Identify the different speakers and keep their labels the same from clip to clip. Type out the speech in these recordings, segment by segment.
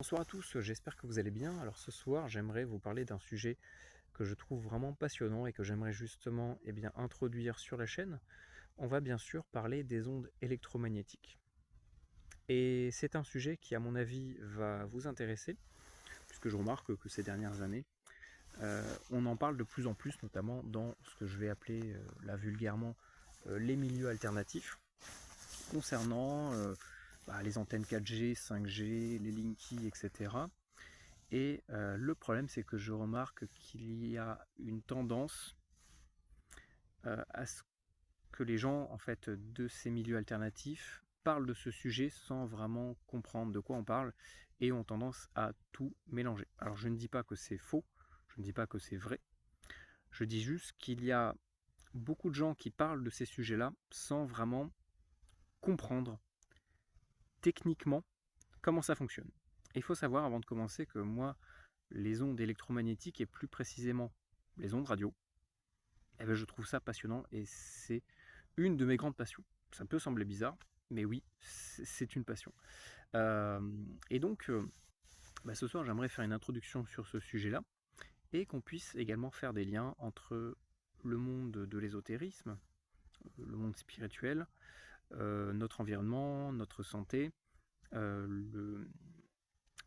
Speaker 1: Bonsoir à tous, j'espère que vous allez bien. Alors ce soir, j'aimerais vous parler d'un sujet que je trouve vraiment passionnant et que j'aimerais justement introduire sur la chaîne. On va bien sûr parler des ondes électromagnétiques. Et c'est un sujet qui, à mon avis, va vous intéresser, puisque je remarque que ces dernières années, on en parle de plus en plus, notamment dans ce que je vais appeler là vulgairement les milieux alternatifs, concernant les antennes 4G, 5G, les Linky, etc. Et le problème, c'est que je remarque qu'il y a une tendance à ce que les gens, en fait, de ces milieux alternatifs parlent de ce sujet sans vraiment comprendre de quoi on parle et ont tendance à tout mélanger. Alors, je ne dis pas que c'est faux, je ne dis pas que c'est vrai, je dis juste qu'il y a beaucoup de gens qui parlent de ces sujets-là sans vraiment comprendre techniquement comment ça fonctionne. Et il faut savoir, avant de commencer, que moi, les ondes électromagnétiques et plus précisément les ondes radio, eh ben, je trouve ça passionnant et c'est une de mes grandes passions. Ça peut sembler bizarre, mais oui, c'est une passion. Euh, et donc, ce soir, j'aimerais faire une introduction sur ce sujet-là et qu'on puisse également faire des liens entre le monde de l'ésotérisme, le monde spirituel, notre environnement, notre santé, euh,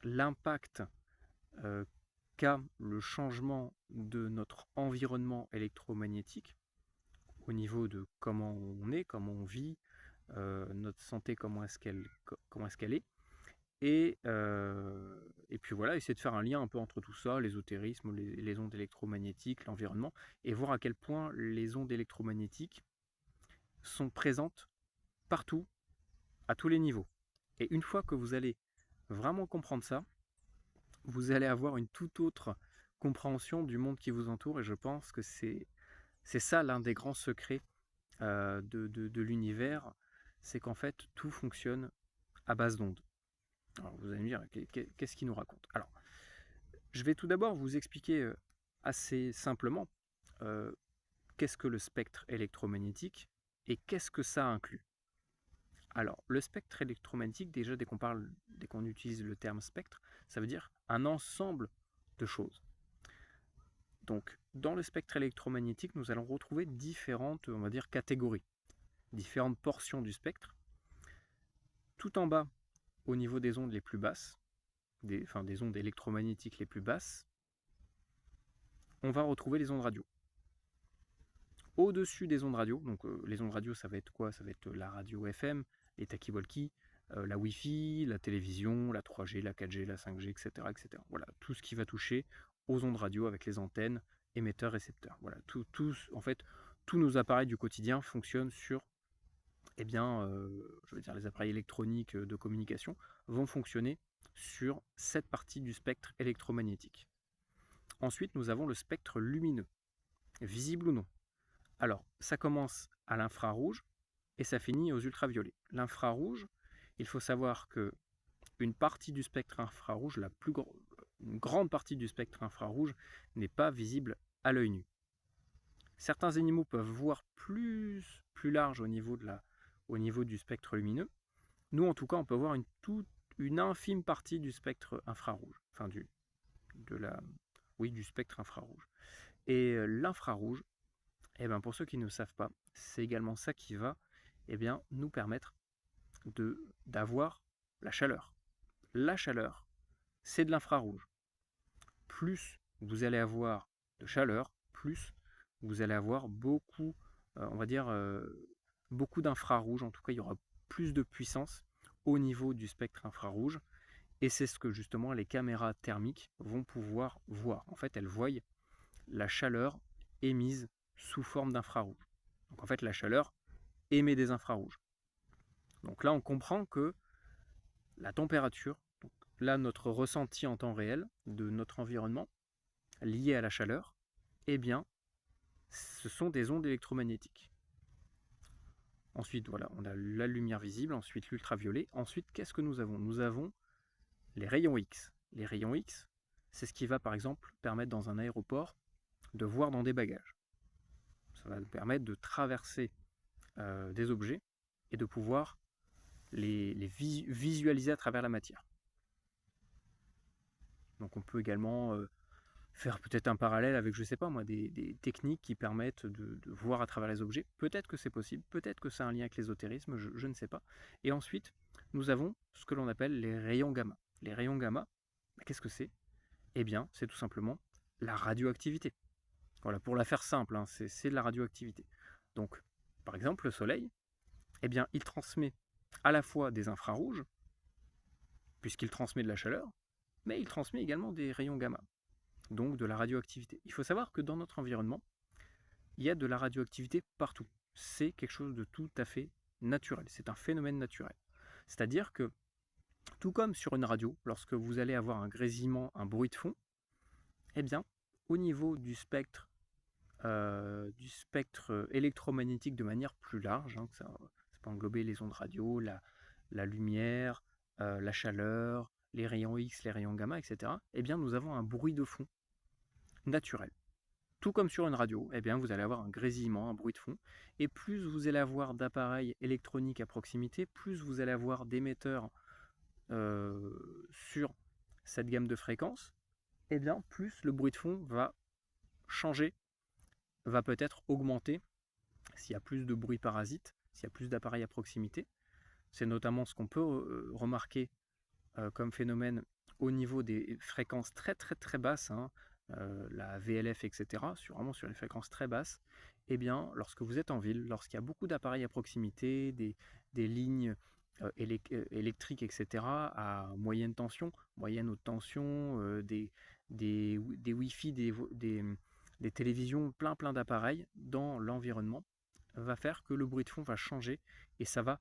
Speaker 1: l'impact qu'a le changement de notre environnement électromagnétique au niveau de comment on est, comment on vit, notre santé, comment est-ce qu'elle est. Et puis voilà, essayer de faire un lien un peu entre tout ça, l'ésotérisme, les ondes électromagnétiques, l'environnement, et voir à quel point les ondes électromagnétiques sont présentes partout, à tous les niveaux. Et une fois que vous allez vraiment comprendre ça, vous allez avoir une toute autre compréhension du monde qui vous entoure, et je pense que c'est ça l'un des grands secrets de l'univers, c'est qu'en fait tout fonctionne à base d'ondes. Alors vous allez me dire, qu'est-ce qu'il nous raconte? Alors, je vais tout d'abord vous expliquer assez simplement euh, qu'est-ce que le spectre électromagnétique et qu'est-ce que ça inclut. Alors, le spectre électromagnétique, déjà dès qu'on utilise le terme spectre, ça veut dire un ensemble de choses. Donc, dans le spectre électromagnétique, nous allons retrouver différentes, on va dire, catégories, différentes portions du spectre. Tout en bas, au niveau des ondes les plus basses, des ondes électromagnétiques les plus basses, on va retrouver les ondes radio. Au-dessus des ondes radio, donc les ondes radio, ça va être quoi? Ça va être la radio FM, les talkie-walkie, la Wi-Fi, la télévision, la 3G, la 4G, la 5G, etc., etc. Voilà, tout ce qui va toucher aux ondes radio avec les antennes, émetteurs, récepteurs. Voilà, en fait, tous nos appareils du quotidien fonctionnent sur, je veux dire, les appareils électroniques de communication vont fonctionner sur cette partie du spectre électromagnétique. Ensuite, nous avons le spectre lumineux, visible ou non. Alors, ça commence à l'infrarouge et ça finit aux ultraviolets. L'infrarouge, il faut savoir que une partie du spectre infrarouge, une grande partie du spectre infrarouge n'est pas visible à l'œil nu. Certains animaux peuvent voir plus large au niveau du spectre lumineux. Nous, en tout cas, on peut voir une infime partie du spectre infrarouge, de la, oui, du spectre infrarouge. Et l'infrarouge, pour ceux qui ne savent pas, c'est également ça qui va nous permettre d'avoir la chaleur. La chaleur, c'est de l'infrarouge. Plus vous allez avoir de chaleur, plus vous allez avoir beaucoup d'infrarouge. En tout cas, il y aura plus de puissance au niveau du spectre infrarouge. Et c'est ce que justement les caméras thermiques vont pouvoir voir. En fait, elles voient la chaleur émise sous forme d'infrarouge. Donc en fait, la chaleur émet des infrarouges. Donc là, on comprend que la température, donc là, notre ressenti en temps réel de notre environnement lié à la chaleur, eh bien, ce sont des ondes électromagnétiques. Ensuite, voilà, on a la lumière visible, ensuite l'ultraviolet. Ensuite, qu'est-ce que nous avons? Nous avons les rayons X. Les rayons X, c'est ce qui va, par exemple, permettre dans un aéroport de voir dans des bagages. Ça va nous permettre de traverser des objets et de pouvoir les visualiser à travers la matière. Donc on peut également faire peut-être un parallèle avec, je sais pas moi, des techniques qui permettent de voir à travers les objets. Peut-être que c'est possible, peut-être que c'est un lien avec l'ésotérisme, je ne sais pas. Et ensuite, nous avons ce que l'on appelle les rayons gamma. Les rayons gamma, qu'est-ce que c'est? Eh bien, c'est tout simplement la radioactivité. Voilà, pour la faire simple, hein, c'est de la radioactivité. Donc, par exemple, le Soleil, eh bien, il transmet à la fois des infrarouges, puisqu'il transmet de la chaleur, mais il transmet également des rayons gamma, donc de la radioactivité. Il faut savoir que dans notre environnement, il y a de la radioactivité partout. C'est quelque chose de tout à fait naturel, c'est un phénomène naturel. C'est-à-dire que, tout comme sur une radio, lorsque vous allez avoir un grésillement, un bruit de fond, eh bien, au niveau du spectre électromagnétique de manière plus large, hein, ça peut englober les ondes radio, la lumière, la chaleur, les rayons X, les rayons gamma, etc., eh bien, nous avons un bruit de fond naturel. Tout comme sur une radio, eh bien, vous allez avoir un grésillement, un bruit de fond, et plus vous allez avoir d'appareils électroniques à proximité, plus vous allez avoir d'émetteurs sur cette gamme de fréquences, eh bien, plus le bruit de fond va changer, va peut-être augmenter s'il y a plus de bruit parasite, s'il y a plus d'appareils à proximité. C'est notamment ce qu'on peut remarquer comme phénomène au niveau des fréquences très très très basses, hein, la VLF, etc., vraiment sur les fréquences très basses. Eh bien, lorsque vous êtes en ville, lorsqu'il y a beaucoup d'appareils à proximité, des lignes électriques, etc., à moyenne tension, moyenne haute tension, des Wi-Fi, des télévisions, plein d'appareils dans l'environnement, va faire que le bruit de fond va changer et ça va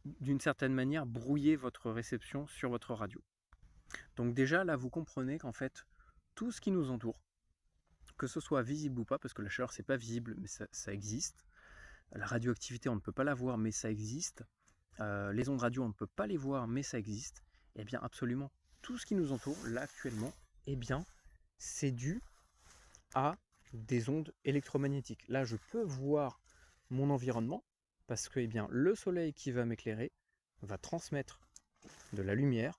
Speaker 1: d'une certaine manière brouiller votre réception sur votre radio. Donc déjà là vous comprenez qu'en fait tout ce qui nous entoure, que ce soit visible ou pas, parce que la chaleur c'est pas visible mais ça existe, la radioactivité on ne peut pas la voir mais ça existe, les ondes radio on ne peut pas les voir mais ça existe, et bien absolument tout ce qui nous entoure là actuellement, eh bien c'est dû à des ondes électromagnétiques. Là je peux voir mon environnement parce que eh bien, le soleil qui va m'éclairer va transmettre de la lumière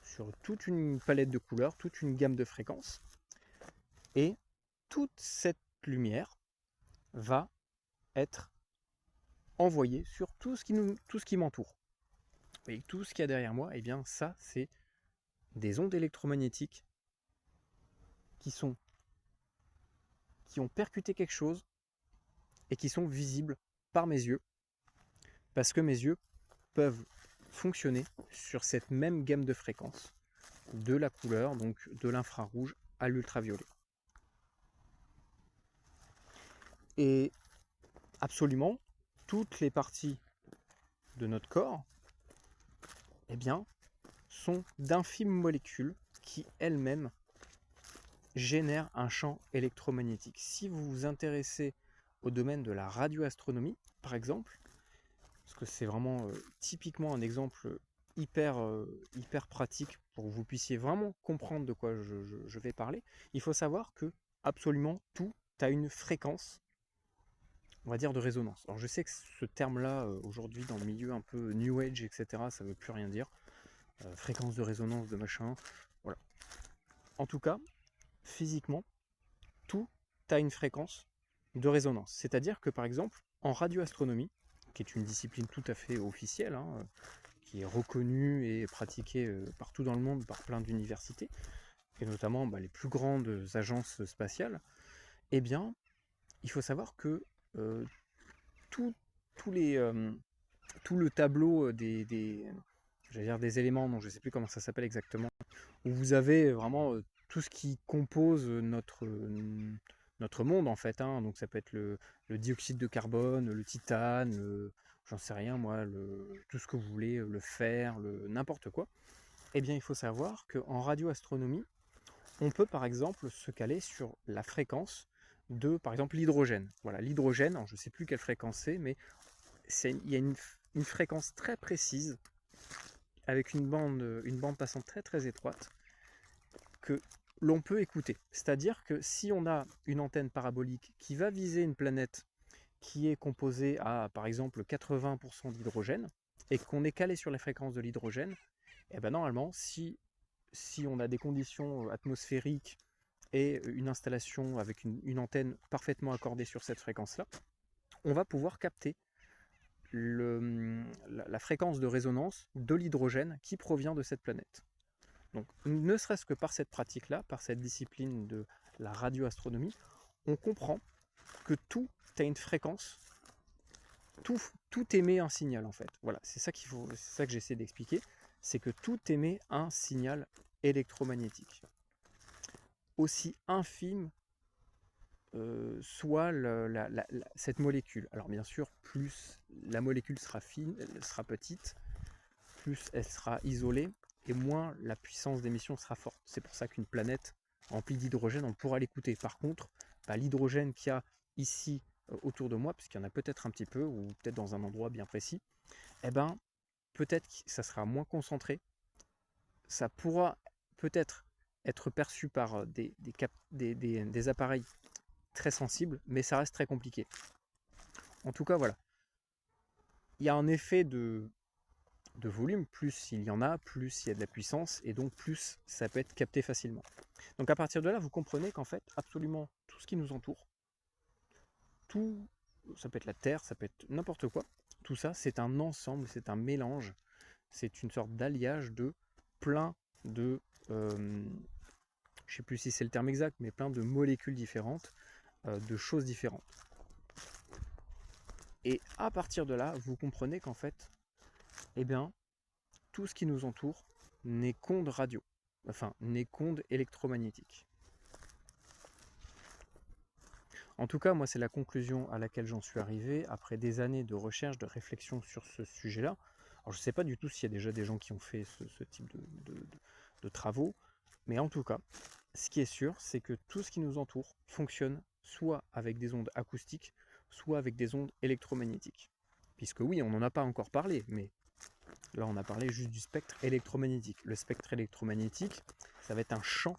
Speaker 1: sur toute une palette de couleurs, toute une gamme de fréquences, et toute cette lumière va être envoyée sur tout ce qui m'entoure. Et tout ce qu'il y a derrière moi, eh bien ça c'est des ondes électromagnétiques qui ont percuté quelque chose et qui sont visibles par mes yeux, parce que mes yeux peuvent fonctionner sur cette même gamme de fréquences, de la couleur, donc de l'infrarouge à l'ultraviolet. Et absolument, toutes les parties de notre corps, eh bien, sont d'infimes molécules qui elles-mêmes génèrent un champ électromagnétique. Si vous vous intéressez au domaine de la radioastronomie, par exemple, parce que c'est vraiment typiquement un exemple hyper pratique pour que vous puissiez vraiment comprendre de quoi je vais parler, il faut savoir que absolument tout a une fréquence, on va dire, de résonance. Alors je sais que ce terme-là, aujourd'hui, dans le milieu un peu New Age, etc., ça ne veut plus rien dire. Fréquence de résonance, de machin, voilà. En tout cas, physiquement, tout a une fréquence de résonance. C'est-à-dire que, par exemple, en radioastronomie, qui est une discipline tout à fait officielle, hein, qui est reconnue et pratiquée partout dans le monde par plein d'universités, et notamment les plus grandes agences spatiales, eh bien, il faut savoir que tout, tout le tableau j'allais dire des éléments, non, je ne sais plus comment ça s'appelle exactement, où vous avez vraiment tout ce qui compose notre monde en fait, hein. Donc ça peut être le dioxyde de carbone, le titane, j'en sais rien moi, tout ce que vous voulez, le fer, n'importe quoi. Eh bien il faut savoir qu'en radioastronomie, on peut par exemple se caler sur la fréquence de par exemple l'hydrogène. Voilà, l'hydrogène, je ne sais plus quelle fréquence c'est, mais il y a une fréquence très précise avec une bande passante très très étroite que l'on peut écouter. C'est-à-dire que si on a une antenne parabolique qui va viser une planète qui est composée à par exemple 80% d'hydrogène et qu'on est calé sur les fréquences de l'hydrogène, et ben normalement si si on a des conditions atmosphériques et une installation avec une antenne parfaitement accordée sur cette fréquence-là, on va pouvoir capter la fréquence de résonance de l'hydrogène qui provient de cette planète. Donc, ne serait-ce que par cette pratique-là, par cette discipline de la radioastronomie, on comprend que tout a une fréquence, tout émet un signal en fait. Voilà, c'est ça c'est ça que j'essaie d'expliquer, c'est que tout émet un signal électromagnétique. Aussi infime soit cette molécule. Alors bien sûr, plus la molécule sera fine, elle sera petite, plus elle sera isolée, et moins la puissance d'émission sera forte. C'est pour ça qu'une planète remplie d'hydrogène, on pourra l'écouter. Par contre, l'hydrogène qu'il y a ici autour de moi, puisqu'il y en a peut-être un petit peu, ou peut-être dans un endroit bien précis, eh ben, peut-être que ça sera moins concentré. Ça pourra peut-être être perçu par des appareils très sensibles, mais ça reste très compliqué. En tout cas, voilà. Il y a un effet de volume, plus il y en a, plus il y a de la puissance, et donc plus ça peut être capté facilement. Donc à partir de là, vous comprenez qu'en fait, absolument tout ce qui nous entoure, tout, ça peut être la Terre, ça peut être n'importe quoi, tout ça, c'est un ensemble, c'est un mélange, c'est une sorte d'alliage de plein de, je ne sais plus si c'est le terme exact, mais plein de molécules différentes, de choses différentes. Et à partir de là, vous comprenez qu'en fait, eh bien, tout ce qui nous entoure n'est qu'onde radio, enfin, n'est qu'onde électromagnétique. En tout cas, moi, c'est la conclusion à laquelle j'en suis arrivé après des années de recherche, de réflexion sur ce sujet-là. Alors, je ne sais pas du tout s'il y a déjà des gens qui ont fait ce type de travaux, mais en tout cas, ce qui est sûr, c'est que tout ce qui nous entoure fonctionne soit avec des ondes acoustiques, soit avec des ondes électromagnétiques. Puisque oui, on n'en a pas encore parlé, mais là on a parlé juste du spectre électromagnétique. Le spectre électromagnétique, ça va être un champ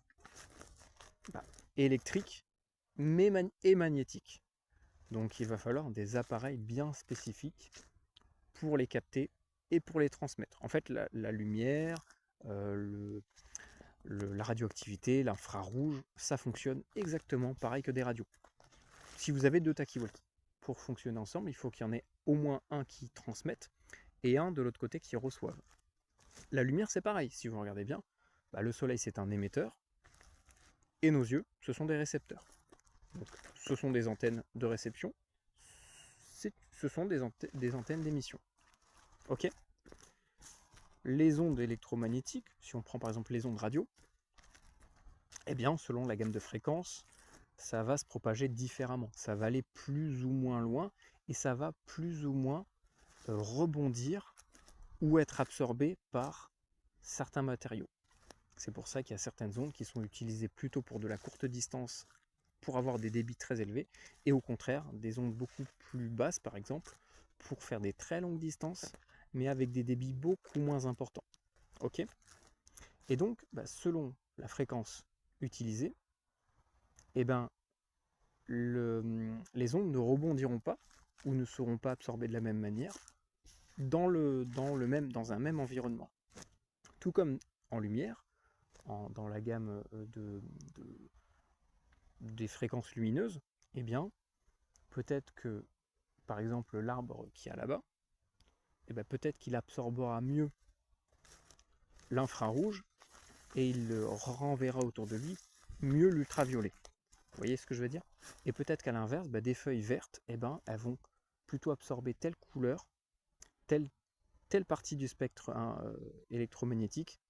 Speaker 1: électrique et magnétique. Donc il va falloir des appareils bien spécifiques pour les capter et pour les transmettre. En fait, la lumière, la radioactivité, l'infrarouge, ça fonctionne exactement pareil que des radios. Si vous avez deux talkie-walkie, pour fonctionner ensemble, il faut qu'il y en ait au moins un qui transmette et un de l'autre côté qui reçoive. La lumière, c'est pareil, si vous regardez bien, le soleil c'est un émetteur, et nos yeux, ce sont des récepteurs. Donc, ce sont des antennes de réception, ce sont des antennes d'émission. Ok ? Les ondes électromagnétiques, si on prend par exemple les ondes radio, eh bien, selon la gamme de fréquences, ça va se propager différemment. Ça va aller plus ou moins loin, et ça va plus ou moins rebondir ou être absorbé par certains matériaux. C'est pour ça qu'il y a certaines ondes qui sont utilisées plutôt pour de la courte distance, pour avoir des débits très élevés, et au contraire, des ondes beaucoup plus basses, par exemple, pour faire des très longues distances, mais avec des débits beaucoup moins importants. Ok ? Et donc, selon la fréquence utilisée, eh ben, les ondes ne rebondiront pas, ou ne seront pas absorbées de la même manière, dans un même environnement. Tout comme en lumière, dans la gamme des fréquences lumineuses, eh bien, peut-être que, par exemple, l'arbre qui est là-bas, eh bien, peut-être qu'il absorbera mieux l'infrarouge et il renverra autour de lui mieux l'ultraviolet. Vous voyez ce que je veux dire ? Et peut-être qu'à l'inverse, des feuilles vertes, eh ben, elles vont plutôt absorber telle couleur, telle partie du spectre électromagnétique,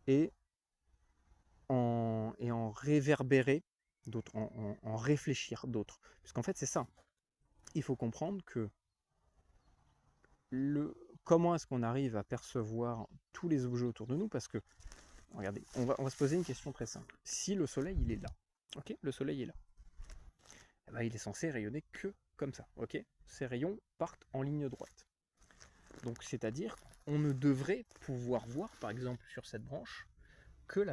Speaker 1: et en réverbérer d'autres, en réfléchir d'autres. Puisqu'en fait, c'est ça. Il faut comprendre que comment est-ce qu'on arrive à percevoir tous les objets autour de nous, parce que, regardez, on va se poser une question très simple. Si le soleil, il est là, ok, le soleil est là, eh ben, il est censé rayonner que comme ça, ok. Ces rayons partent en ligne droite. Donc, c'est-à-dire qu'on ne devrait pouvoir voir, par exemple, sur cette branche, que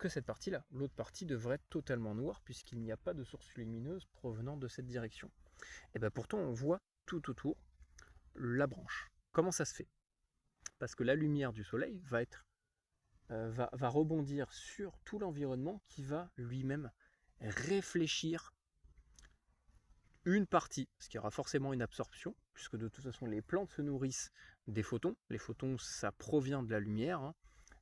Speaker 1: cette partie-là. L'autre partie devrait être totalement noire, puisqu'il n'y a pas de source lumineuse provenant de cette direction. Et bien pourtant, on voit tout autour la branche. Comment ça se fait ? Parce que la lumière du soleil va être va rebondir sur tout l'environnement qui va lui-même réfléchir une partie, parce qu'il y aura forcément une absorption, puisque de toute façon les plantes se nourrissent des photons. Les photons, ça provient de la lumière, hein.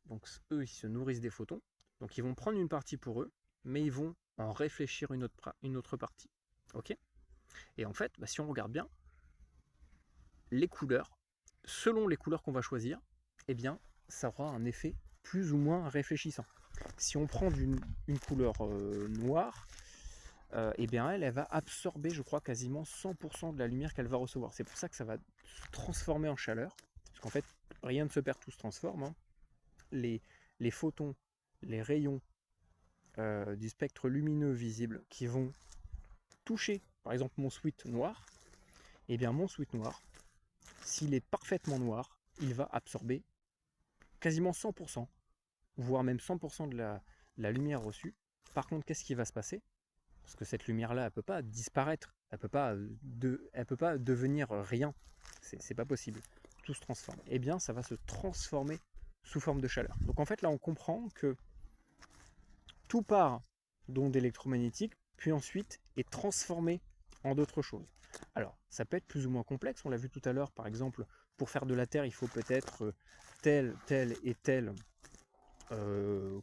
Speaker 1: Donc eux, ils se nourrissent des photons. Donc ils vont prendre une partie pour eux, mais ils vont en réfléchir une autre partie. Ok. Et en fait, si on regarde bien, les couleurs, selon les couleurs qu'on va choisir, eh bien, ça aura un effet plus ou moins réfléchissant. Si on prend une couleur noire, eh bien elle va absorber, je crois, quasiment 100% de la lumière qu'elle va recevoir. C'est pour ça que ça va se transformer en chaleur, parce qu'en fait, rien ne se perd, tout se transforme, hein. Les photons, les rayons du spectre lumineux visible qui vont toucher, par exemple, mon sweat noir, eh bien mon sweat noir, s'il est parfaitement noir, il va absorber quasiment 100%, voire même 100% de la lumière reçue. Par contre, qu'est-ce qui va se passer? Parce que cette lumière-là, elle ne peut pas disparaître, elle ne peut pas devenir rien. C'est pas possible. Tout se transforme. Eh bien, ça va se transformer sous forme de chaleur. Donc en fait, là, on comprend que tout part d'ondes électromagnétiques, puis ensuite est transformé en d'autres choses. Alors, ça peut être plus ou moins complexe, on l'a vu tout à l'heure, par exemple, pour faire de la Terre, il faut peut-être tel et tel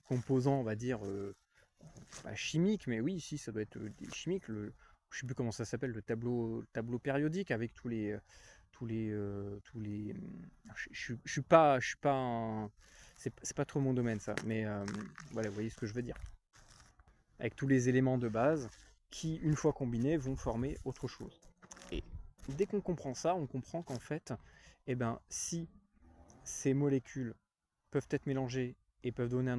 Speaker 1: composant, on va dire, chimique, mais oui, si, ça doit être chimique. Je ne sais plus comment ça s'appelle, le tableau périodique avec tous les... Je suis pas c'est pas trop mon domaine ça, mais voilà, vous voyez ce que je veux dire. Avec tous les éléments de base qui, une fois combinés, vont former autre chose. Et dès qu'on comprend ça, on comprend qu'en fait, eh ben, si ces molécules peuvent être mélangées et peuvent donner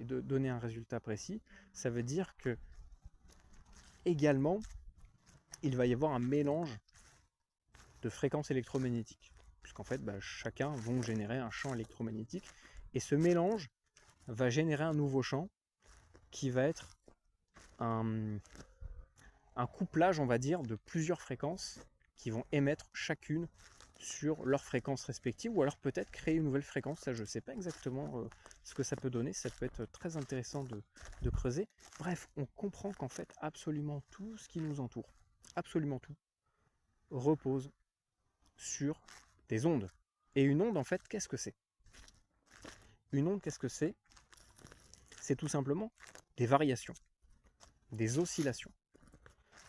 Speaker 1: donner un résultat précis, ça veut dire que également, il va y avoir un mélange de fréquences électromagnétiques. Puisqu'en fait, chacun va générer un champ électromagnétique. Et ce mélange va générer un nouveau champ qui va être un couplage, on va dire, de plusieurs fréquences qui vont émettre chacune sur leurs fréquences respectives, ou alors peut-être créer une nouvelle fréquence. Ça, je ne sais pas exactement ce que ça peut donner. Ça peut être très intéressant de creuser. Bref, on comprend qu'en fait, absolument tout ce qui nous entoure, absolument tout, repose sur des ondes. Et une onde, en fait, qu'est-ce que c'est? Une onde, qu'est-ce que c'est? C'est tout simplement des variations, des oscillations.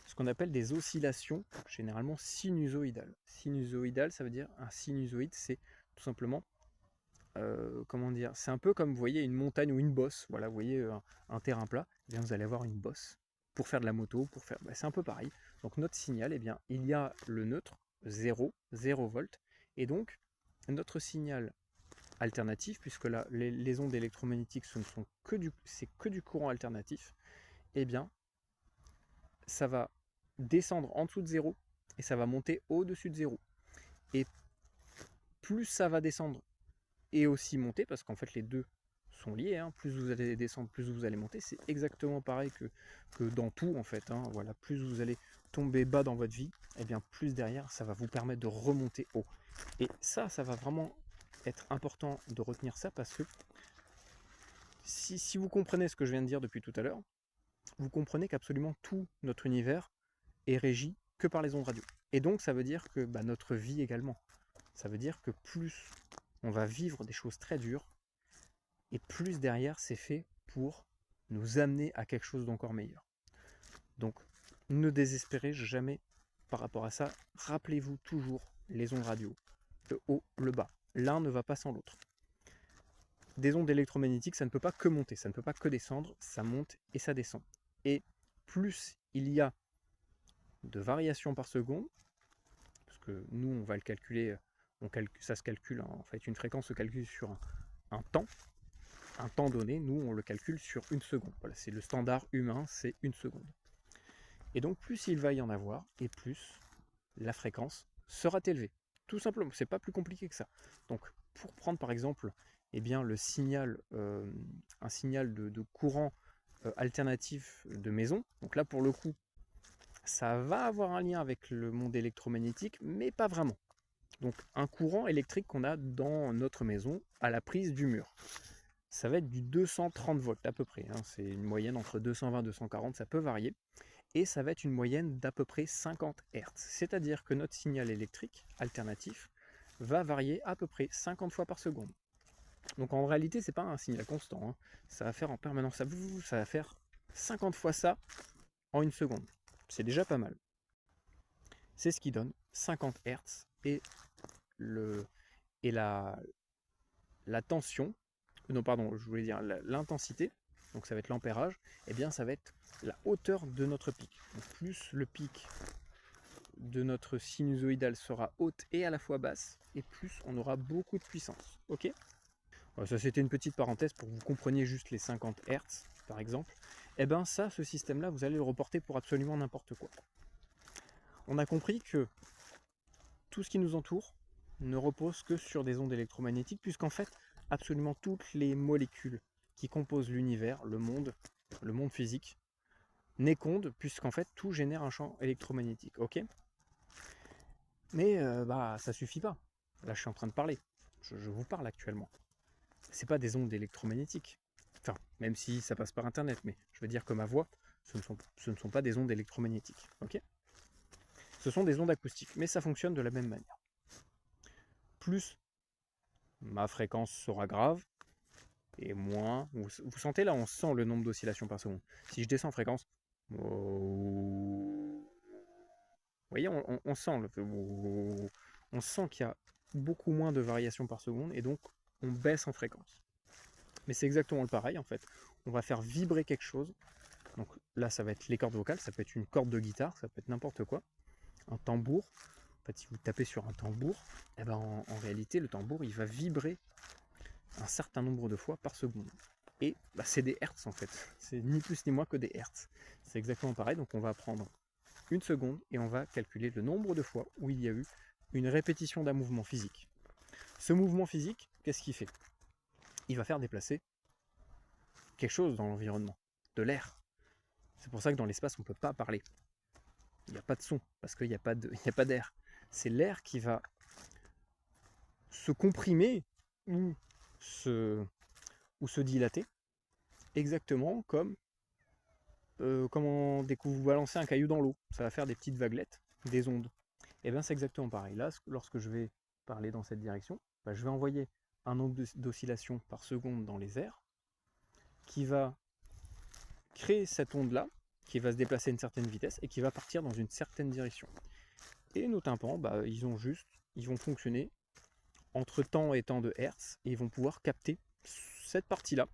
Speaker 1: Ce qu'on appelle des oscillations généralement sinusoïdales. Sinusoïdal, ça veut dire un sinusoïde, c'est tout simplement, comment dire, c'est un peu comme vous voyez une montagne ou une bosse. Voilà, vous voyez un terrain plat, eh bien vous allez avoir une bosse pour faire de la moto, c'est un peu pareil. Donc notre signal, eh bien, il y a le neutre, 0 volt, et donc notre signal alternatif, puisque là les ondes électromagnétiques ce ne sont que du courant alternatif, eh bien ça va descendre en dessous de 0 et ça va monter au-dessus de 0. Et plus ça va descendre et aussi monter, parce qu'en fait les deux sont liés, hein, plus vous allez descendre, plus vous allez monter, c'est exactement pareil que dans tout en fait, hein, voilà, plus vous allez tomber bas dans votre vie, et bien plus derrière ça va vous permettre de remonter haut. Et ça va vraiment être important de retenir ça, parce que si vous comprenez ce que je viens de dire depuis tout à l'heure, vous comprenez qu'absolument tout notre univers est régi que par les ondes radio. Et donc ça veut dire que notre vie également. Ça veut dire que plus on va vivre des choses très dures, et plus derrière c'est fait pour nous amener à quelque chose d'encore meilleur. Donc ne désespérez jamais par rapport à ça. Rappelez-vous toujours les ondes radio, le haut, le bas. L'un ne va pas sans l'autre. Des ondes électromagnétiques, ça ne peut pas que monter, ça ne peut pas que descendre, ça monte et ça descend. Et plus il y a de variations par seconde, parce que nous on va le calculer, ça se calcule, en fait une fréquence se calcule sur un temps donné, nous on le calcule sur une seconde. Voilà, c'est le standard humain, c'est une seconde. Et donc plus il va y en avoir, et plus la fréquence sera élevée. Tout simplement, c'est pas plus compliqué que ça. Donc pour prendre par exemple le signal, un signal de courant alternatif de maison, donc là pour le coup, ça va avoir un lien avec le monde électromagnétique, mais pas vraiment. Donc un courant électrique qu'on a dans notre maison à la prise du mur. ça va être du 230 volts à peu près, hein. C'est une moyenne entre 220 et 240, ça peut varier. Et ça va être une moyenne d'à peu près 50 Hz. C'est-à-dire que notre signal électrique alternatif va varier à peu près 50 fois par seconde. Donc en réalité, c'est pas un signal constant, hein. Ça va faire en permanence, ça va faire 50 fois ça en une seconde. C'est déjà pas mal. C'est ce qui donne 50 Hz et, la tension, non pardon, je voulais dire l'intensité, donc ça va être l'ampérage, et bien ça va être la hauteur de notre pic. Donc plus le pic de notre sinusoïdale sera haute et à la fois basse, et plus on aura beaucoup de puissance. Ok ? Ça c'était une petite parenthèse pour que vous compreniez juste les 50 Hz par exemple. Et bien ça, ce système-là, vous allez le reporter pour absolument n'importe quoi. On a compris que tout ce qui nous entoure ne repose que sur des ondes électromagnétiques, puisqu'en fait, absolument toutes les molécules qui composent l'univers, le monde physique, n'est qu'onde, puisqu'en fait, tout génère un champ électromagnétique, ok ? Mais ça suffit pas. Là, je suis en train de parler. Je vous parle actuellement. C'est pas des ondes électromagnétiques. Enfin, même si ça passe par Internet, mais je veux dire que ma voix, ce ne sont pas des ondes électromagnétiques, ok ? Ce sont des ondes acoustiques, mais ça fonctionne de la même manière. Plus ma fréquence sera grave, et moins... Vous sentez là, on sent le nombre d'oscillations par seconde. Si je descends en fréquence... Vous voyez, on sent on sent qu'il y a beaucoup moins de variations par seconde, et donc on baisse en fréquence. Mais c'est exactement le pareil en fait. On va faire vibrer quelque chose. Donc là, ça va être les cordes vocales, ça peut être une corde de guitare, ça peut être n'importe quoi. Un tambour. En fait, si vous tapez sur un tambour, eh ben, en réalité, le tambour, il va vibrer un certain nombre de fois par seconde. Et c'est des hertz en fait. C'est ni plus ni moins que des hertz. C'est exactement pareil. Donc on va prendre une seconde et on va calculer le nombre de fois où il y a eu une répétition d'un mouvement physique. Ce mouvement physique, qu'est-ce qu'il fait ? Il va faire déplacer quelque chose dans l'environnement, de l'air. C'est pour ça que dans l'espace, on ne peut pas parler. Il n'y a pas de son, parce qu'il n'y a pas d'air. C'est l'air qui va se comprimer ou se dilater, exactement comme dès que vous balancez un caillou dans l'eau. Ça va faire des petites vaguelettes, des ondes. Et bien c'est exactement pareil. Là, lorsque je vais parler dans cette direction, je vais envoyer un nombre d'oscillations par seconde dans les airs qui va créer cette onde-là, qui va se déplacer à une certaine vitesse et qui va partir dans une certaine direction. Et nos tympans, ils vont fonctionner entre tant et tant de hertz et ils vont pouvoir capter cette partie-là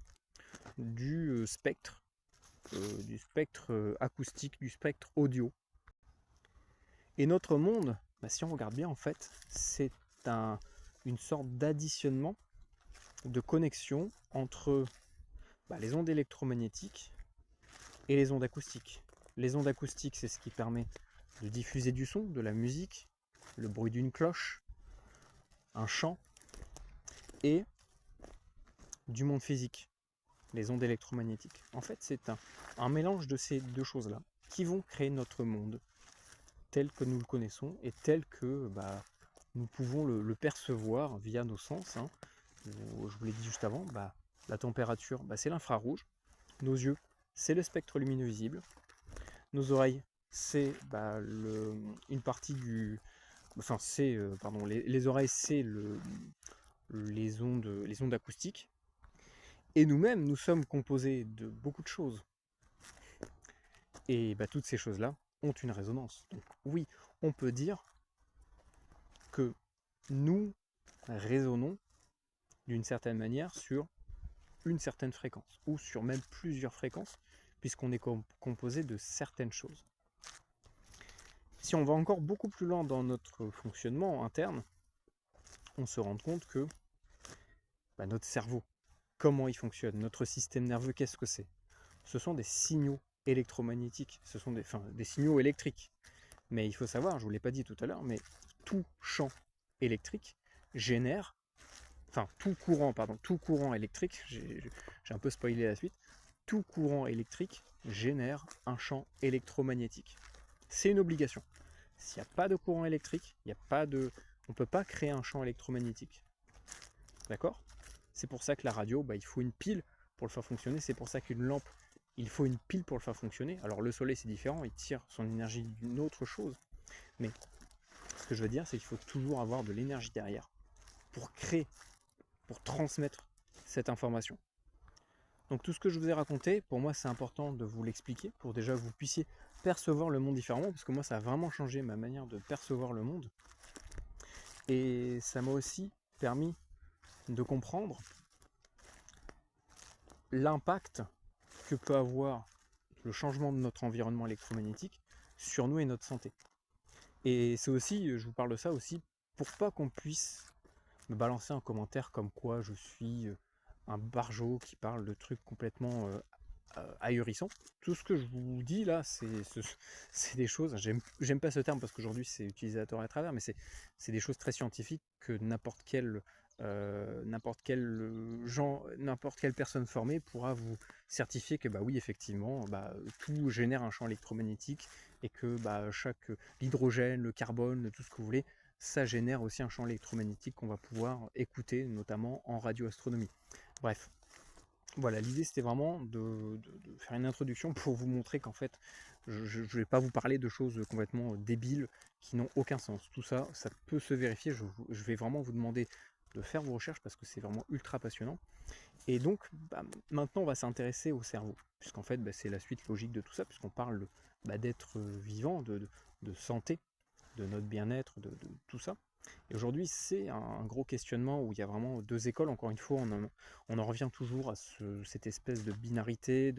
Speaker 1: du spectre acoustique, du spectre audio. Et notre monde, si on regarde bien en fait, c'est une sorte d'additionnement, de connexion entre les ondes électromagnétiques et les ondes acoustiques. Les ondes acoustiques, c'est ce qui permet de diffuser du son, de la musique, le bruit d'une cloche, un chant, et du monde physique, les ondes électromagnétiques. En fait, c'est un mélange de ces deux choses-là qui vont créer notre monde tel que nous le connaissons et tel que nous pouvons le percevoir via nos sens. Hein. Je vous l'ai dit juste avant, la température, c'est l'infrarouge. Nos yeux, c'est le spectre lumineux visible. Nos oreilles, c'est une partie du... Enfin, c'est... les oreilles, c'est les ondes acoustiques. Et nous-mêmes, nous sommes composés de beaucoup de choses. Et toutes ces choses-là ont une résonance. Donc oui, on peut dire que nous résonnons d'une certaine manière sur une certaine fréquence, ou sur même plusieurs fréquences, puisqu'on est composé de certaines choses. Si on va encore beaucoup plus loin dans notre fonctionnement interne, on se rend compte que notre cerveau, comment il fonctionne, notre système nerveux, qu'est-ce que c'est ? Ce sont des signaux électromagnétiques, ce sont des signaux électriques. Mais il faut savoir, je ne vous l'ai pas dit tout à l'heure, mais tout champ électrique génère, tout courant électrique, j'ai un peu spoilé la suite, tout courant électrique génère un champ électromagnétique. C'est une obligation. S'il n'y a pas de courant électrique, on ne peut pas créer un champ électromagnétique. D'accord ? C'est pour ça que la radio, il faut une pile pour le faire fonctionner. C'est pour ça qu'une lampe, il faut une pile pour le faire fonctionner. Alors le soleil, c'est différent, il tire son énergie d'une autre chose. Mais ce que je veux dire, c'est qu'il faut toujours avoir de l'énergie derrière pour créer, pour transmettre cette information. Donc tout ce que je vous ai raconté, pour moi c'est important de vous l'expliquer, pour déjà que vous puissiez percevoir le monde différemment, parce que moi ça a vraiment changé ma manière de percevoir le monde. Et ça m'a aussi permis de comprendre l'impact que peut avoir le changement de notre environnement électromagnétique sur nous et notre santé. Et c'est aussi, je vous parle de ça aussi, pour pas qu'on puisse me balancer un commentaire comme quoi je suis un barjot qui parle de trucs complètement ahurissants. Tout ce que je vous dis là, c'est des choses, j'aime pas ce terme parce qu'aujourd'hui c'est utilisé à tort et à travers, mais c'est des choses très scientifiques que n'importe quelle personne formée pourra vous certifier que oui effectivement tout génère un champ électromagnétique et que l'hydrogène, le carbone, tout ce que vous voulez, ça génère aussi un champ électromagnétique qu'on va pouvoir écouter, notamment en radioastronomie. Bref, voilà, l'idée c'était vraiment de faire une introduction pour vous montrer qu'en fait, je ne vais pas vous parler de choses complètement débiles qui n'ont aucun sens. Tout ça, ça peut se vérifier, je vais vraiment vous demander de faire vos recherches parce que c'est vraiment ultra passionnant. Et donc, maintenant on va s'intéresser au cerveau, puisqu'en fait c'est la suite logique de tout ça, puisqu'on parle d'être vivant, de santé, de notre bien-être, de tout ça. Et aujourd'hui, c'est un gros questionnement où il y a vraiment deux écoles. Encore une fois, on en revient toujours à cette espèce de binarité,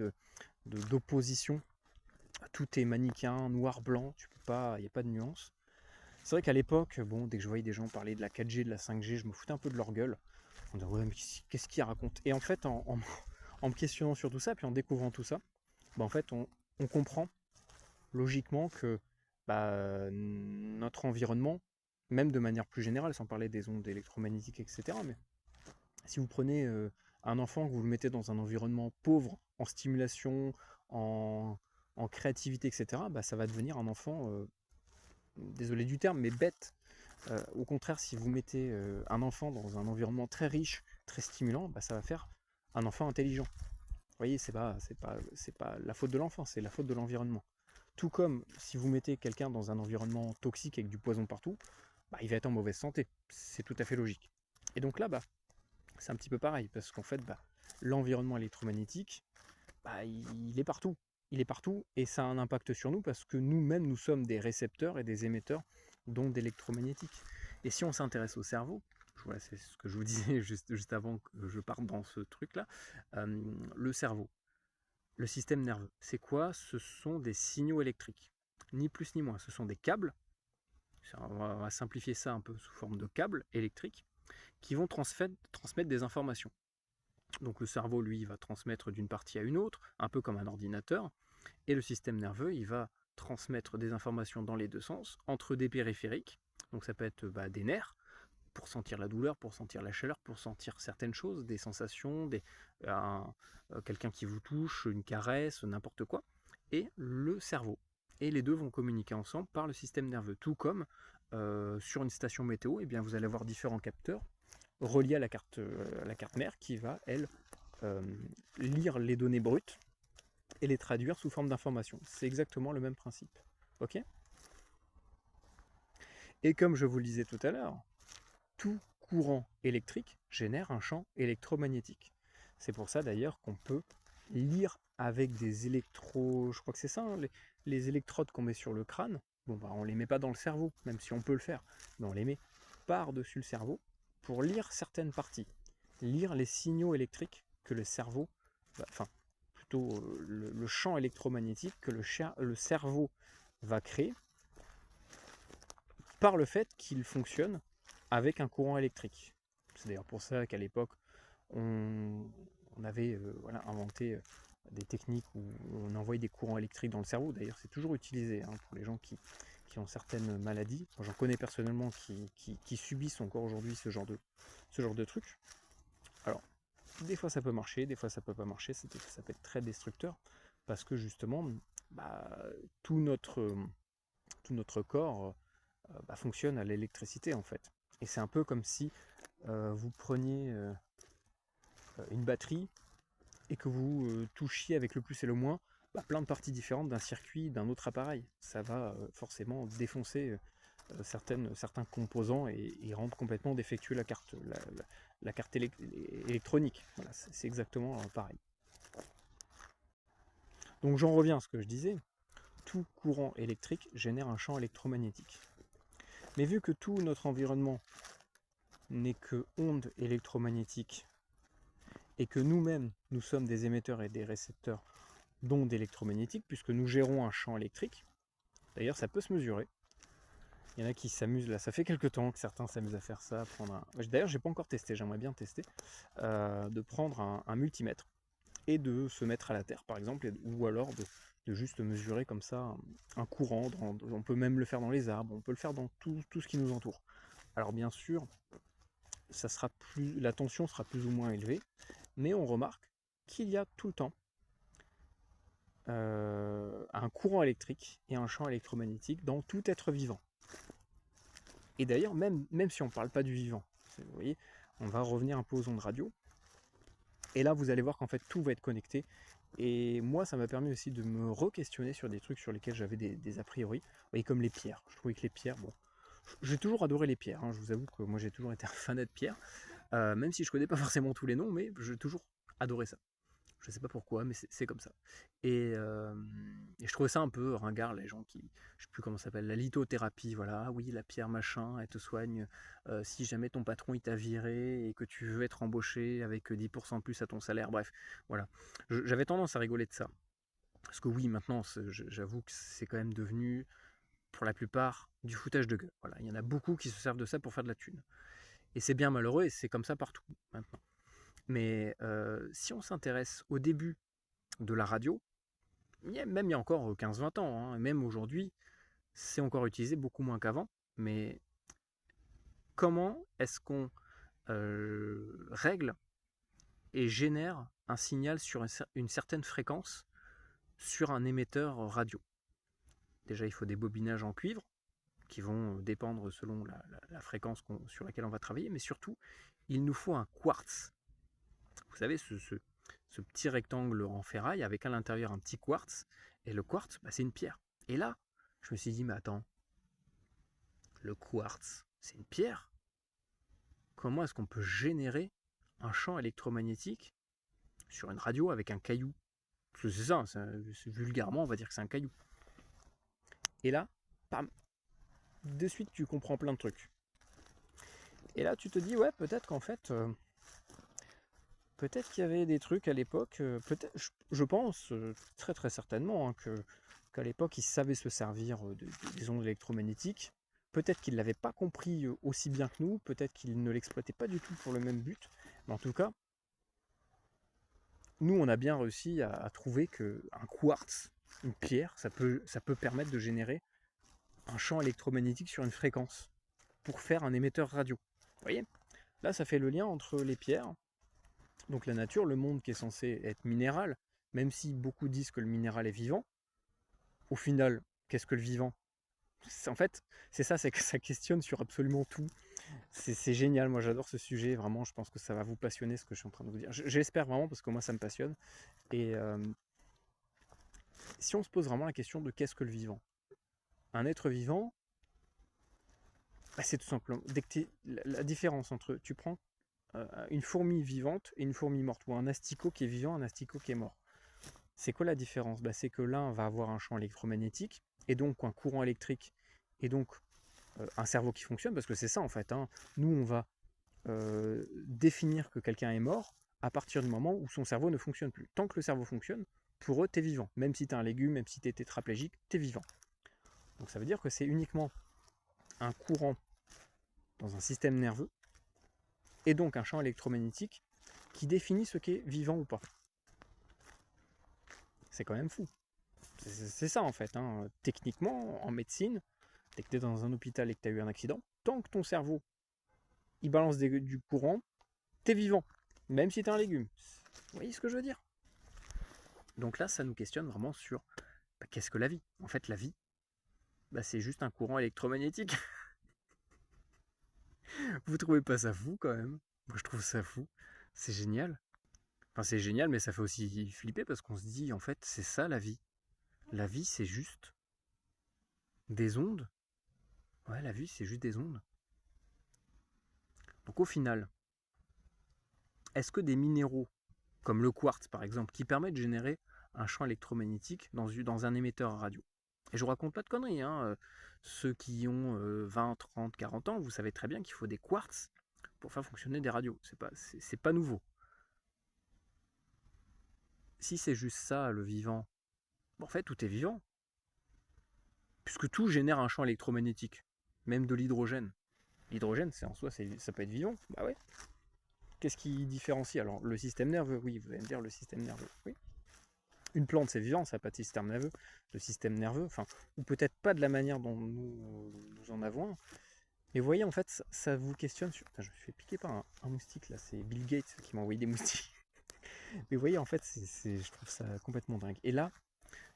Speaker 1: d'opposition. Tout est manichéen, noir-blanc, il n'y a pas de nuance. C'est vrai qu'à l'époque, dès que je voyais des gens parler de la 4G, de la 5G, je me foutais un peu de leur gueule. On disait, ouais, mais qu'est-ce qu'ils racontent? Et en fait, en me questionnant sur tout ça, puis en découvrant tout ça, en fait, on comprend logiquement que notre environnement, même de manière plus générale, sans parler des ondes électromagnétiques, etc., mais si vous prenez un enfant, que vous le mettez dans un environnement pauvre, en stimulation, en créativité, etc., ça va devenir un enfant, désolé du terme, mais bête. Au contraire, si vous mettez un enfant dans un environnement très riche, très stimulant, ça va faire un enfant intelligent. Vous voyez, c'est pas la faute de l'enfant, c'est la faute de l'environnement. Tout comme si vous mettez quelqu'un dans un environnement toxique avec du poison partout, il va être en mauvaise santé. C'est tout à fait logique. Et donc là, c'est un petit peu pareil, parce qu'en fait, l'environnement électromagnétique, il est partout. Il est partout et ça a un impact sur nous parce que nous-mêmes, nous sommes des récepteurs et des émetteurs d'ondes électromagnétiques. Et si on s'intéresse au cerveau, voilà, c'est ce que je vous disais juste avant que je parte dans ce truc-là, le cerveau, le système nerveux, c'est quoi? Ce sont des signaux électriques, ni plus ni moins. Ce sont des câbles, on va simplifier ça un peu sous forme de câbles électriques, qui vont transmettre des informations. Donc le cerveau, lui, va transmettre d'une partie à une autre, un peu comme un ordinateur, et le système nerveux, il va transmettre des informations dans les deux sens, entre des périphériques, donc ça peut être des nerfs, pour sentir la douleur, pour sentir la chaleur, pour sentir certaines choses, des sensations, quelqu'un qui vous touche, une caresse, n'importe quoi, et le cerveau. Et les deux vont communiquer ensemble par le système nerveux. Tout comme sur une station météo, vous allez avoir différents capteurs reliés à la carte mère qui va, elle, lire les données brutes et les traduire sous forme d'informations. C'est exactement le même principe. Ok? Et comme je vous le disais tout à l'heure, tout courant électrique génère un champ électromagnétique. C'est pour ça d'ailleurs qu'on peut lire avec des je crois que c'est ça, les électrodes qu'on met sur le crâne, on les met pas dans le cerveau, même si on peut le faire, mais on les met par-dessus le cerveau pour lire certaines parties, lire les signaux électriques que le cerveau, plutôt le champ électromagnétique que le cerveau va créer par le fait qu'il fonctionne avec un courant électrique. C'est d'ailleurs pour ça qu'à l'époque, on avait inventé des techniques où on envoyait des courants électriques dans le cerveau. D'ailleurs, c'est toujours utilisé pour les gens qui ont certaines maladies. Moi, j'en connais personnellement qui subissent encore aujourd'hui ce genre de truc. Alors, des fois ça peut marcher, des fois ça peut pas marcher, ça peut être très destructeur, parce que justement, tout notre corps fonctionne à l'électricité en fait. Et c'est un peu comme si vous preniez une batterie et que vous touchiez avec le plus et le moins plein de parties différentes d'un circuit, d'un autre appareil. Ça va forcément défoncer certains composants et rendre complètement défectueux la carte électronique. Voilà, c'est exactement pareil. Donc j'en reviens à ce que je disais. Tout courant électrique génère un champ électromagnétique. Mais vu que tout notre environnement n'est que ondes électromagnétiques et que nous-mêmes, nous sommes des émetteurs et des récepteurs d'ondes électromagnétiques, puisque nous gérons un champ électrique, d'ailleurs ça peut se mesurer. Il y en a qui s'amusent, là ça fait quelques temps que certains s'amusent à faire ça. D'ailleurs j'ai pas encore testé, j'aimerais bien tester, de prendre un multimètre et de se mettre à la terre par exemple, ou alors de juste mesurer comme ça un courant. On peut même le faire dans les arbres, on peut le faire dans tout ce qui nous entoure. Alors bien sûr, la tension sera plus ou moins élevée, mais on remarque qu'il y a tout le temps un courant électrique et un champ électromagnétique dans tout être vivant. Et d'ailleurs, même si on ne parle pas du vivant, vous voyez, on va revenir un peu aux ondes radio, et là vous allez voir qu'en fait tout va être connecté. Et moi, ça m'a permis aussi de me re-questionner sur des trucs sur lesquels j'avais des a priori. Vous voyez, comme les pierres. Je trouvais que les pierres, bon, j'ai toujours adoré les pierres, hein. Je vous avoue que moi j'ai toujours été un fanat de pierres, même si je connais pas forcément tous les noms, mais j'ai toujours adoré ça. Je sais pas pourquoi, mais c'est comme ça. Et je trouvais ça un peu ringard, les gens qui, je sais plus comment ça s'appelle, la lithothérapie, voilà, ah oui, la pierre machin, elle te soigne si jamais ton patron il t'a viré et que tu veux être embauché avec 10% de plus à ton salaire, bref, voilà. J'avais tendance à rigoler de ça. Parce que oui, maintenant, j'avoue que c'est quand même devenu, pour la plupart, du foutage de gueule. Voilà, il y en a beaucoup qui se servent de ça pour faire de la thune. Et c'est bien malheureux et c'est comme ça partout maintenant. Mais si on s'intéresse au début de la radio, même il y a encore 15-20 ans, hein, même aujourd'hui, c'est encore utilisé beaucoup moins qu'avant. Mais comment est-ce qu'on règle et génère un signal sur une certaine fréquence sur un émetteur radio? Déjà, il faut des bobinages en cuivre qui vont dépendre selon la fréquence sur laquelle on va travailler, mais surtout, il nous faut un quartz. Vous savez, ce petit rectangle en ferraille avec à l'intérieur un petit quartz, et le quartz, c'est une pierre. Et là, je me suis dit, mais attends, le quartz, c'est une pierre. Comment est-ce qu'on peut générer un champ électromagnétique sur une radio avec un caillou? Parce que c'est ça, vulgairement, on va dire que c'est un caillou. Et là, pam, de suite, tu comprends plein de trucs. Et là, tu te dis, ouais, peut-être qu'en fait, peut-être qu'il y avait des trucs à l'époque, peut-être, je pense très très certainement qu'à l'époque ils savaient se servir des ondes électromagnétiques. Peut-être qu'ils ne l'avaient pas compris aussi bien que nous, peut-être qu'ils ne l'exploitaient pas du tout pour le même but, mais en tout cas, nous on a bien réussi à trouver qu'un quartz, une pierre, ça peut permettre de générer un champ électromagnétique sur une fréquence pour faire un émetteur radio. Vous voyez? Là ça fait le lien entre les pierres. Donc la nature, le monde qui est censé être minéral, même si beaucoup disent que le minéral est vivant, au final, qu'est-ce que le vivant? En fait, c'est ça, c'est que ça questionne sur absolument tout. C'est génial, moi j'adore ce sujet, vraiment, je pense que ça va vous passionner ce que je suis en train de vous dire. J'espère vraiment, parce que moi ça me passionne. Et si on se pose vraiment la question de qu'est-ce que le vivant? Un être vivant, c'est tout simplement, la différence entre, tu prends une fourmi vivante et une fourmi morte, ou un asticot qui est vivant, un asticot qui est mort. C'est quoi la différence? C'est que l'un va avoir un champ électromagnétique, et donc un courant électrique, et donc un cerveau qui fonctionne, parce que c'est ça en fait, hein. Nous on va définir que quelqu'un est mort à partir du moment où son cerveau ne fonctionne plus. Tant que le cerveau fonctionne, pour eux t'es vivant. Même si t'es un légume, même si t'es tétraplégique, t'es vivant. Donc ça veut dire que c'est uniquement un courant dans un système nerveux, et donc un champ électromagnétique, qui définit ce qui est vivant ou pas. C'est quand même fou. C'est ça en fait, hein. Techniquement, en médecine, dès que tu es dans un hôpital et que tu as eu un accident, tant que ton cerveau il balance du courant, tu es vivant, même si tu es un légume. Vous voyez ce que je veux dire? Donc là, ça nous questionne vraiment sur qu'est-ce que la vie? En fait, la vie, c'est juste un courant électromagnétique. Vous trouvez pas ça fou quand même? Moi, je trouve ça fou. C'est génial. Enfin, c'est génial, mais ça fait aussi flipper parce qu'on se dit, en fait, c'est ça la vie. La vie, c'est juste des ondes. Ouais, la vie, c'est juste des ondes. Donc au final, est-ce que des minéraux, comme le quartz par exemple, qui permettent de générer un champ électromagnétique dans un émetteur radio? Et je vous raconte pas de conneries, hein. Ceux qui ont 20, 30, 40 ans, vous savez très bien qu'il faut des quartz pour faire fonctionner des radios. C'est pas nouveau. Si c'est juste ça, le vivant, en fait, tout est vivant, puisque tout génère un champ électromagnétique, même de l'hydrogène. L'hydrogène, c'est en soi, ça peut être vivant. Bah ouais. Qu'est-ce qui différencie? Alors, le système nerveux, oui, vous allez me dire le système nerveux, oui. Une plante, c'est vivant, ça n'a pas de système nerveux. Le système nerveux, enfin, ou peut-être pas de la manière dont nous en avons un. Mais vous voyez, en fait, ça vous questionne sur. Putain, je me suis fait piquer par un moustique là, c'est Bill Gates qui m'a envoyé des moustiques. Mais vous voyez, en fait, je trouve ça complètement dingue. Et là,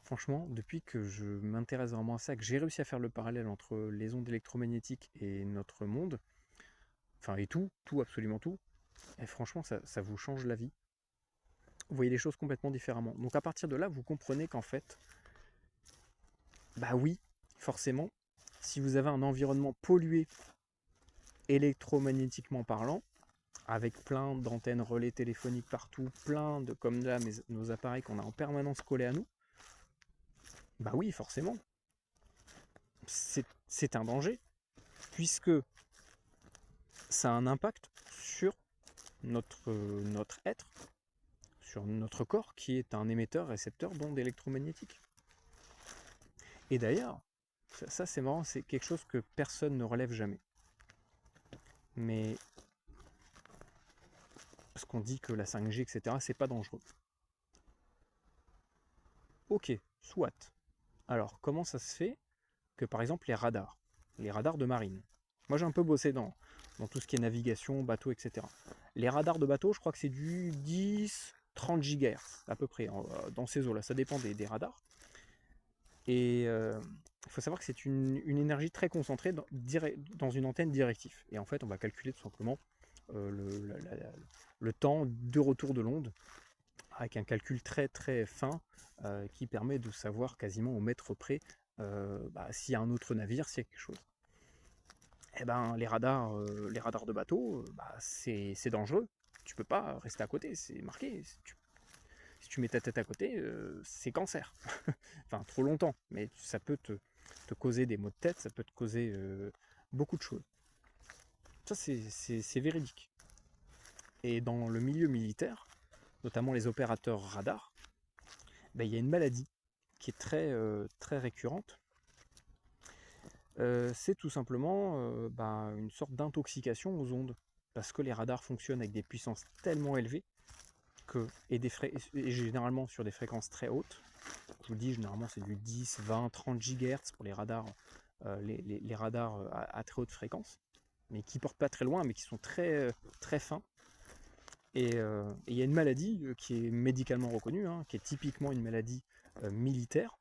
Speaker 1: franchement, depuis que je m'intéresse vraiment à ça, que j'ai réussi à faire le parallèle entre les ondes électromagnétiques et notre monde, enfin, et tout, absolument tout, et franchement, ça vous change la vie. Vous voyez les choses complètement différemment. Donc à partir de là, vous comprenez qu'en fait, bah oui, forcément, si vous avez un environnement pollué électromagnétiquement parlant, avec plein d'antennes relais téléphoniques partout, plein de, comme là, nos appareils qu'on a en permanence collés à nous, bah oui, forcément, c'est un danger, puisque ça a un impact sur notre être, sur notre corps, qui est un émetteur-récepteur d'ondes électromagnétiques. Et d'ailleurs, ça c'est marrant, c'est quelque chose que personne ne relève jamais. Mais parce qu'on dit que la 5G, etc., c'est pas dangereux. Ok, soit. Alors, comment ça se fait que, par exemple, les radars de marine, moi j'ai un peu bossé dans tout ce qui est navigation, bateau, etc. Les radars de bateau, je crois que c'est du 10-30 GHz, à peu près, dans ces eaux-là. Ça dépend des radars. Et il faut savoir que c'est une énergie très concentrée dans une antenne directive. Et en fait, on va calculer tout simplement le temps de retour de l'onde avec un calcul très très fin qui permet de savoir quasiment au mètre près s'il y a un autre navire, s'il y a quelque chose. Eh ben, les radars de bateau, c'est dangereux. Tu peux pas rester à côté, c'est marqué. Si tu mets ta tête à côté, c'est cancer. Enfin, trop longtemps, mais ça peut te causer des maux de tête, ça peut te causer beaucoup de choses. Ça, c'est véridique. Et dans le milieu militaire, notamment les opérateurs radars, il y a une maladie qui est très récurrente. C'est tout simplement une sorte d'intoxication aux ondes. Parce que les radars fonctionnent avec des puissances tellement élevées et généralement sur des fréquences très hautes. Je vous dis, généralement c'est du 10, 20, 30 GHz pour les radars, les radars à très haute fréquence, mais qui portent pas très loin, mais qui sont très fins. Et il y a une maladie qui est médicalement reconnue, hein, qui est typiquement une maladie militaire,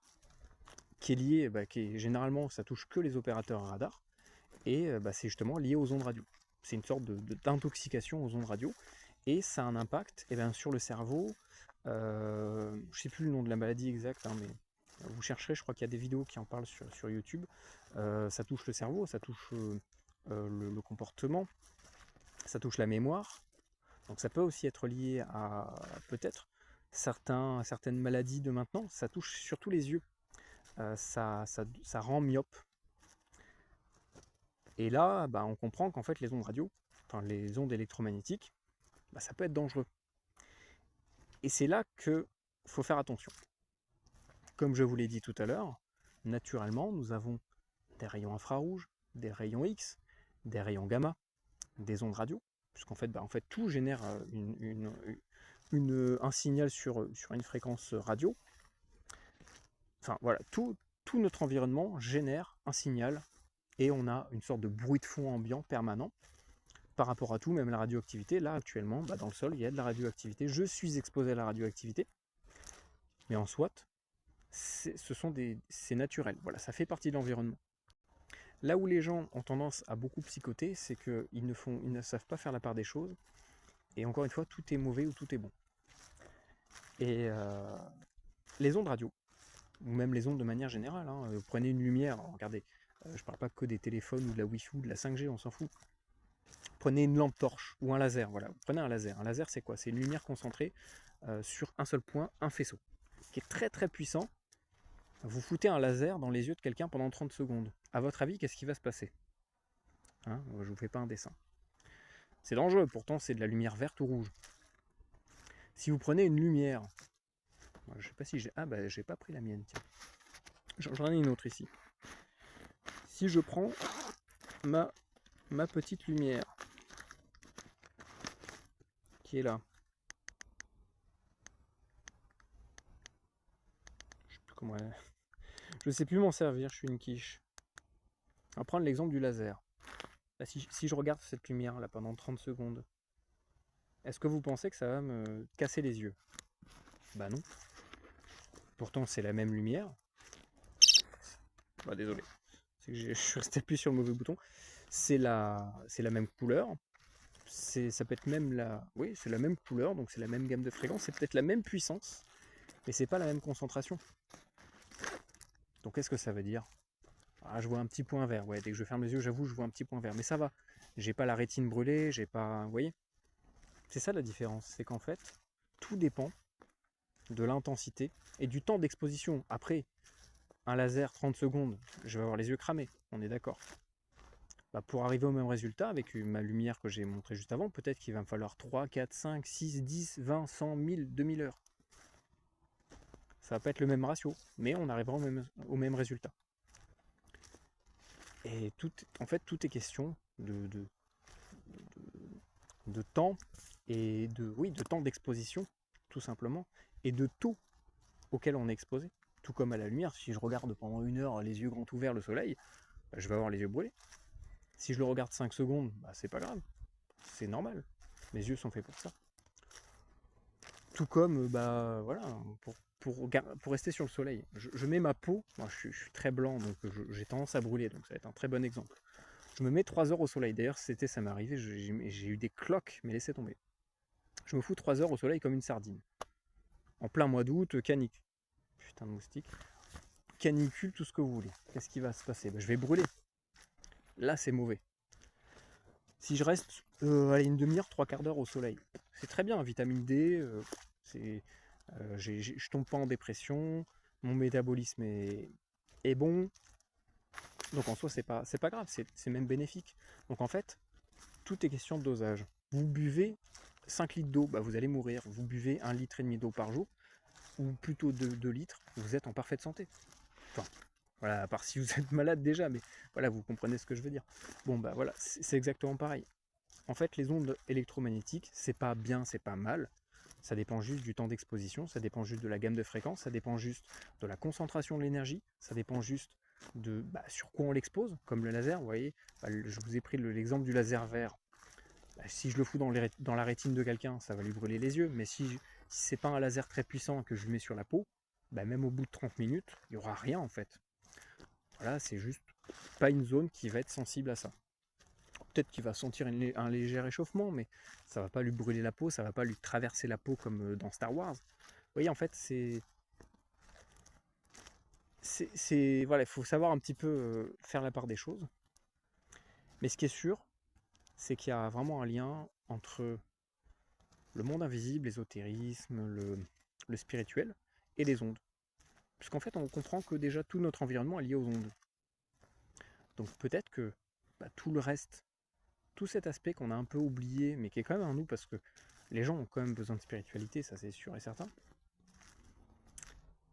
Speaker 1: qui est liée, généralement ça touche que les opérateurs radars, et c'est justement lié aux ondes radio. C'est une sorte d'intoxication aux ondes radio, et ça a un impact sur le cerveau. Je ne sais plus le nom de la maladie exacte, hein, mais vous chercherez, je crois qu'il y a des vidéos qui en parlent sur YouTube. Ça touche le cerveau, ça touche le comportement, ça touche la mémoire. Donc ça peut aussi être lié à peut-être certaines maladies de maintenant. Ça touche surtout les yeux. Ça rend myope. Et là, on comprend qu'en fait les ondes radio, enfin les ondes électromagnétiques, ça peut être dangereux. Et c'est là qu'il faut faire attention. Comme je vous l'ai dit tout à l'heure, naturellement, nous avons des rayons infrarouges, des rayons X, des rayons gamma, des ondes radio, puisqu'en fait, tout génère un signal sur une fréquence radio. Enfin voilà, tout notre environnement génère un signal et on a une sorte de bruit de fond ambiant permanent par rapport à tout, même la radioactivité. Là actuellement, dans le sol, il y a de la radioactivité. Je suis exposé à la radioactivité, mais en soit, c'est naturel. Voilà, ça fait partie de l'environnement. Là où les gens ont tendance à beaucoup psychoter, c'est qu'ils ne savent pas faire la part des choses. Et encore une fois, tout est mauvais ou tout est bon. Et les ondes radio, ou même les ondes de manière générale, hein, vous prenez une lumière, alors regardez, je parle pas que des téléphones ou de la Wi-Fi ou de la 5G, on s'en fout. Prenez une lampe torche ou un laser, voilà, vous prenez un laser. Un laser, c'est quoi? C'est une lumière concentrée sur un seul point, un faisceau, qui est très très puissant. Vous foutez un laser dans les yeux de quelqu'un pendant 30 secondes. À votre avis, qu'est-ce qui va se passer? Hein, je vous fais pas un dessin. C'est dangereux, pourtant c'est de la lumière verte ou rouge. Si vous prenez une lumière, je sais pas si j'ai... Ah bah j'ai pas pris la mienne, tiens. J'en ai une autre ici. Si je prends ma petite lumière, qui est là, je sais plus comment elle... Je sais plus m'en servir, je suis une quiche. On va prendre l'exemple du laser. Là, si je regarde cette lumière là pendant 30 secondes, est-ce que vous pensez que ça va me casser les yeux? Bah non. Pourtant c'est la même lumière. Bah désolé, c'est que je suis resté appuyé sur le mauvais bouton. C'est la même couleur. Ça peut être même la... Oui, c'est la même couleur, donc c'est la même gamme de fréquences, c'est peut-être la même puissance, mais c'est pas la même concentration. Donc qu'est-ce que ça veut dire? Ah, je vois un petit point vert, ouais, dès que je ferme les yeux, j'avoue, je vois un petit point vert, mais ça va. J'ai pas la rétine brûlée, j'ai pas... Vous voyez? C'est ça la différence, c'est qu'en fait, tout dépend de l'intensité et du temps d'exposition. Après, un laser 30 secondes, je vais avoir les yeux cramés, on est d'accord. Bah, pour arriver au même résultat, avec ma lumière que j'ai montrée juste avant, peut-être qu'il va me falloir 3, 4, 5, 6, 10, 20, 100, 1000, 2000 heures. Ça va pas être le même ratio, mais on arrivera au même résultat. Et en fait, tout est question de temps et de temps d'exposition, tout simplement, et de taux auquel on est exposé. Tout comme à la lumière, si je regarde pendant 1 heure les yeux grands ouverts le soleil, bah, je vais avoir les yeux brûlés. Si je le regarde 5 secondes, bah, c'est pas grave, c'est normal. Mes yeux sont faits pour ça. Tout comme, bah voilà, pour rester sur le soleil, je mets ma peau, moi je suis très blanc, donc j'ai tendance à brûler, donc ça va être un très bon exemple. Je me mets 3 heures au soleil, d'ailleurs cet été ça m'est arrivé, j'ai eu des cloques, mais laissez tomber. Je me fous 3 heures au soleil comme une sardine. En plein mois d'août, canicule. Putain de moustique. Canicule, tout ce que vous voulez. Qu'est-ce qui va se passer? Bah, je vais brûler. Là, c'est mauvais. Si je reste allez, une demi-heure, 3/4 d'heure au soleil, c'est très bien, vitamine D, je tombe pas en dépression, mon métabolisme est bon, donc en soi c'est pas grave, c'est même bénéfique. Donc en fait, tout est question de dosage. Vous buvez 5 litres d'eau, bah vous allez mourir. Vous buvez 1,5 litre d'eau par jour, ou plutôt 2 litres, vous êtes en parfaite santé. Enfin, voilà, à part si vous êtes malade déjà, mais voilà, vous comprenez ce que je veux dire. Bon bah voilà, c'est exactement pareil. En fait, les ondes électromagnétiques, c'est pas bien, c'est pas mal. Ça dépend juste du temps d'exposition, ça dépend juste de la gamme de fréquences, ça dépend juste de la concentration de l'énergie, ça dépend juste de sur quoi on l'expose, comme le laser, vous voyez. Je vous ai pris l'exemple du laser vert. Si je le fous dans la rétine de quelqu'un, ça va lui brûler les yeux, mais si c'est pas un laser très puissant que je mets sur la peau, même au bout de 30 minutes, il n'y aura rien en fait. Voilà, c'est juste pas une zone qui va être sensible à ça. Peut-être qu'il va sentir un léger réchauffement, mais ça va pas lui brûler la peau, ça va pas lui traverser la peau comme dans Star Wars. Vous voyez, en fait, voilà, il faut savoir un petit peu faire la part des choses. Mais ce qui est sûr, c'est qu'il y a vraiment un lien entre le monde invisible, l'ésotérisme, le spirituel et les ondes. Puisqu'en fait, on comprend que déjà tout notre environnement est lié aux ondes. Donc peut-être que tout le reste, tout cet aspect qu'on a un peu oublié, mais qui est quand même en nous, parce que les gens ont quand même besoin de spiritualité, ça c'est sûr et certain.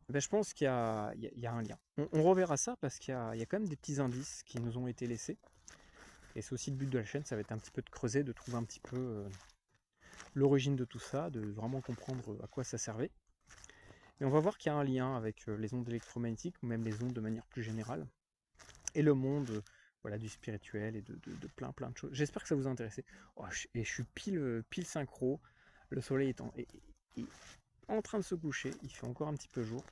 Speaker 1: Je pense qu'il y a un lien. On reverra ça parce qu'il y a quand même des petits indices qui nous ont été laissés. Et c'est aussi le but de la chaîne, ça va être un petit peu de creuser, de trouver un petit peu l'origine de tout ça, de vraiment comprendre à quoi ça servait. Et on va voir qu'il y a un lien avec les ondes électromagnétiques, ou même les ondes de manière plus générale, et le monde voilà, du spirituel et de plein de choses. J'espère que ça vous a intéressé. Oh, et je suis pile synchro, le soleil est en train de se coucher, il fait encore un petit peu jour.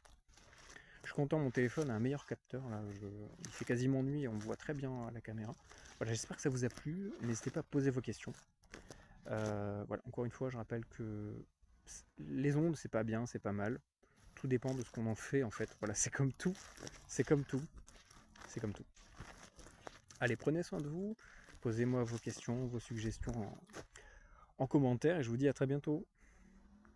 Speaker 1: Je suis content, mon téléphone a un meilleur capteur, là, il fait quasiment nuit et on me voit très bien à la caméra. Voilà, j'espère que ça vous a plu, n'hésitez pas à poser vos questions. Voilà, encore une fois, je rappelle que les ondes, c'est pas bien, c'est pas mal. Tout dépend de ce qu'on en fait en fait. Voilà, c'est comme tout. C'est comme tout. C'est comme tout. Allez, prenez soin de vous. Posez-moi vos questions, vos suggestions en commentaire et je vous dis à très bientôt.